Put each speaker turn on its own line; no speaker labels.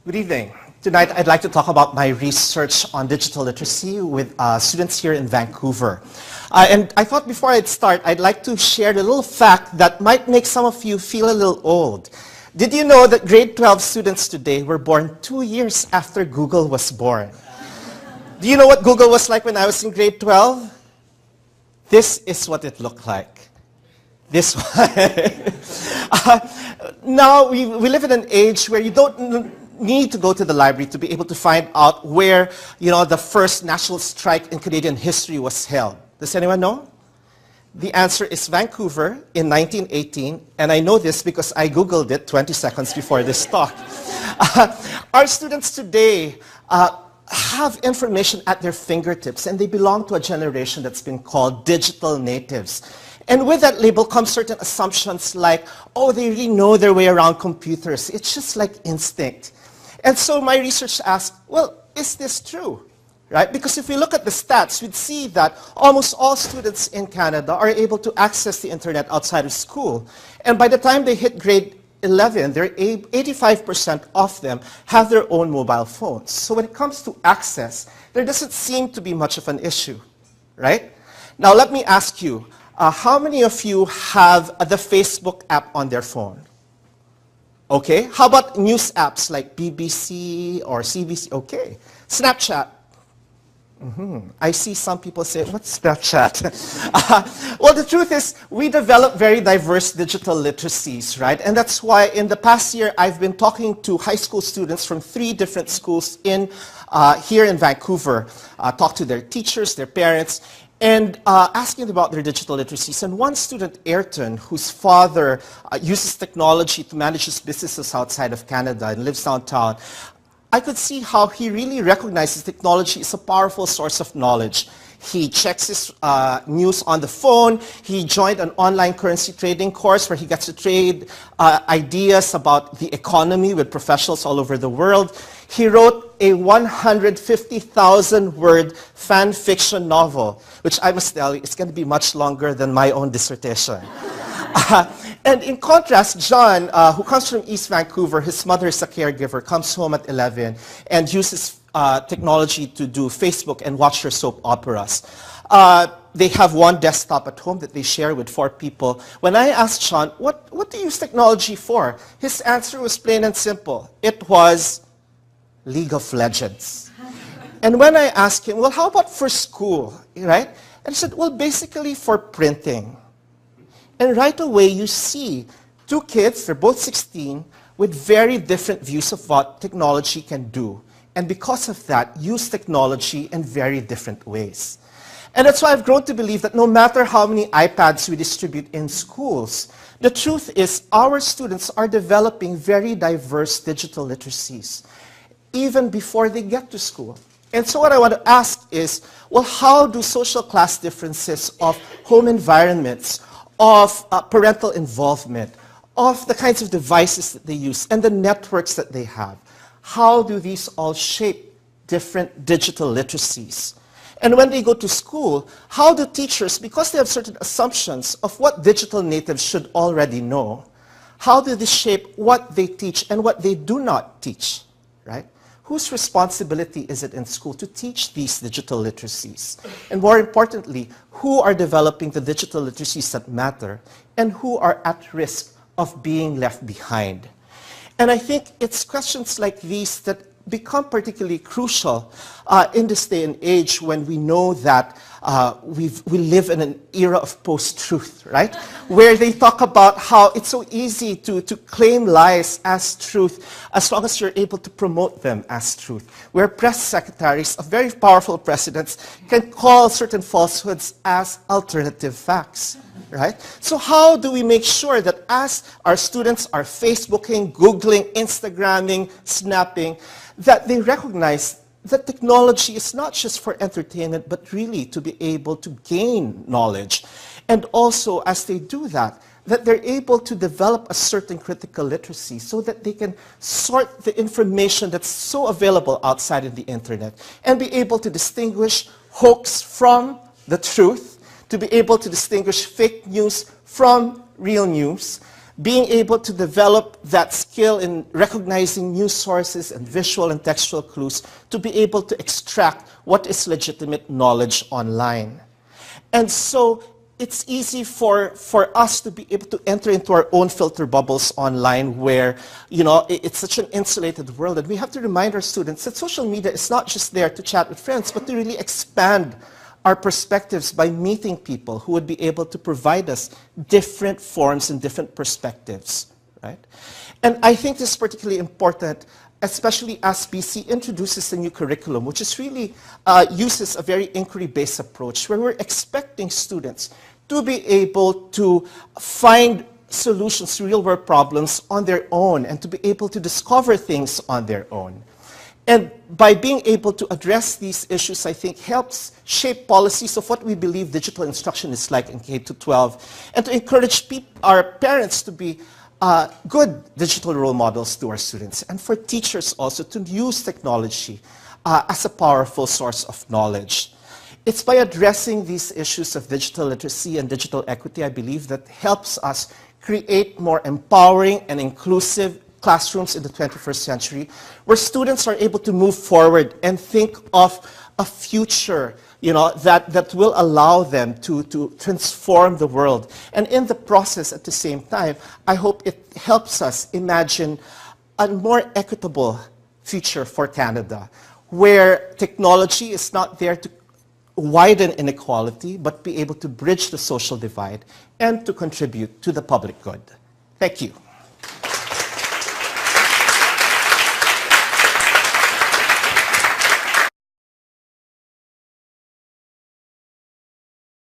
Good evening. Tonight, I'd like to talk about my research on digital literacy with students here in Vancouver. And I thought before I'd start, I'd like to share a little fact that might make some of you feel a little old. Did you know that grade 12 students today were born 2 years after Google was born? Do you know what Google was like when I was in grade 12? This is what it looked like. This one. Now, we live in an age where you don't need to go to the library to be able to find out where, the first national strike in Canadian history was held. Does anyone know? The answer is Vancouver in 1918, and I know this because I Googled it 20 seconds before this talk. Our students today have information at their fingertips, and they belong to a generation that's been called digital natives. And with that label comes certain assumptions like, oh, they really know their way around computers. It's just like instinct. And so my research asked, well, is this true? Right? Because if we look at the stats, we'd see that almost all students in Canada are able to access the internet outside of school. And by the time they hit grade 11, 85% of them have their own mobile phones. So when it comes to access, there doesn't seem to be much of an issue, right? Now let me ask you, how many of you have the Facebook app on their phone? Okay. How about news apps like BBC or CBC? Okay. Snapchat. I see some people say, what's Snapchat? Well, the truth is, we develop very diverse digital literacies, right? And that's why in the past year, I've been talking to high school students from 3 different schools here in Vancouver, talk to their teachers, their parents, and asking about their digital literacies. And one student, Ayrton, whose father uses technology to manage his businesses outside of Canada and lives downtown, I could see how he really recognizes technology is a powerful source of knowledge. He checks his news on the phone. He joined an online currency trading course where he gets to trade ideas about the economy with professionals all over the world. He wrote a 150,000-word fan fiction novel, which I must tell you is going to be much longer than my own dissertation. And in contrast, John, who comes from East Vancouver, his mother is a caregiver, comes home at 11 and uses technology to do Facebook and watch her soap operas. They have one desktop at home that they share with 4 people. When I asked John, what do you use technology for? His answer was plain and simple. It was League of Legends. And when I asked him, well, how about for school, right? And he said, well, basically for printing. And right away, you see 2 kids, they're both 16, with very different views of what technology can do. And because of that, use technology in very different ways. And that's why I've grown to believe that no matter how many iPads we distribute in schools, the truth is our students are developing very diverse digital literacies, even before they get to school. And so what I want to ask is, well, how do social class differences of home environments, of parental involvement, of the kinds of devices that they use, and the networks that they have, how do these all shape different digital literacies? And when they go to school, how do teachers, because they have certain assumptions of what digital natives should already know, how do they shape what they teach and what they do not teach, right? Whose responsibility is it in school to teach these digital literacies? And more importantly, who are developing the digital literacies that matter and who are at risk of being left behind? And I think it's questions like these that become particularly crucial in this day and age when we know that we live in an era of post-truth, right? Where they talk about how it's so easy to claim lies as truth as long as you're able to promote them as truth. Where press secretaries of very powerful presidents can call certain falsehoods as alternative facts, right? So how do we make sure that as our students are Facebooking, Googling, Instagramming, snapping, that they recognize that technology is not just for entertainment, but really to be able to gain knowledge. And also, as they do that they're able to develop a certain critical literacy so that they can sort the information that's so available outside of the internet and be able to distinguish hoax from the truth, to be able to distinguish fake news from real news, being able to develop that skill in recognizing news sources and visual and textual clues to be able to extract what is legitimate knowledge online. And so it's easy for us to be able to enter into our own filter bubbles online where, it's such an insulated world. And we have to remind our students that social media is not just there to chat with friends, but to really expand our perspectives by meeting people who would be able to provide us different forms and different perspectives, right? And I think this is particularly important, especially as BC introduces a new curriculum, which is really uses a very inquiry-based approach, where we're expecting students to be able to find solutions to real-world problems on their own and to be able to discover things on their own. And by being able to address these issues, I think, helps shape policies of what we believe digital instruction is like in K-12, and to encourage our parents to be good digital role models to our students, and for teachers also to use technology as a powerful source of knowledge. It's by addressing these issues of digital literacy and digital equity, I believe, that helps us create more empowering and inclusive classrooms in the 21st century, where students are able to move forward and think of a future, that will allow them to transform the world. And in the process, at the same time, I hope it helps us imagine a more equitable future for Canada, where technology is not there to widen inequality, but be able to bridge the social divide and to contribute to the public good. Thank you.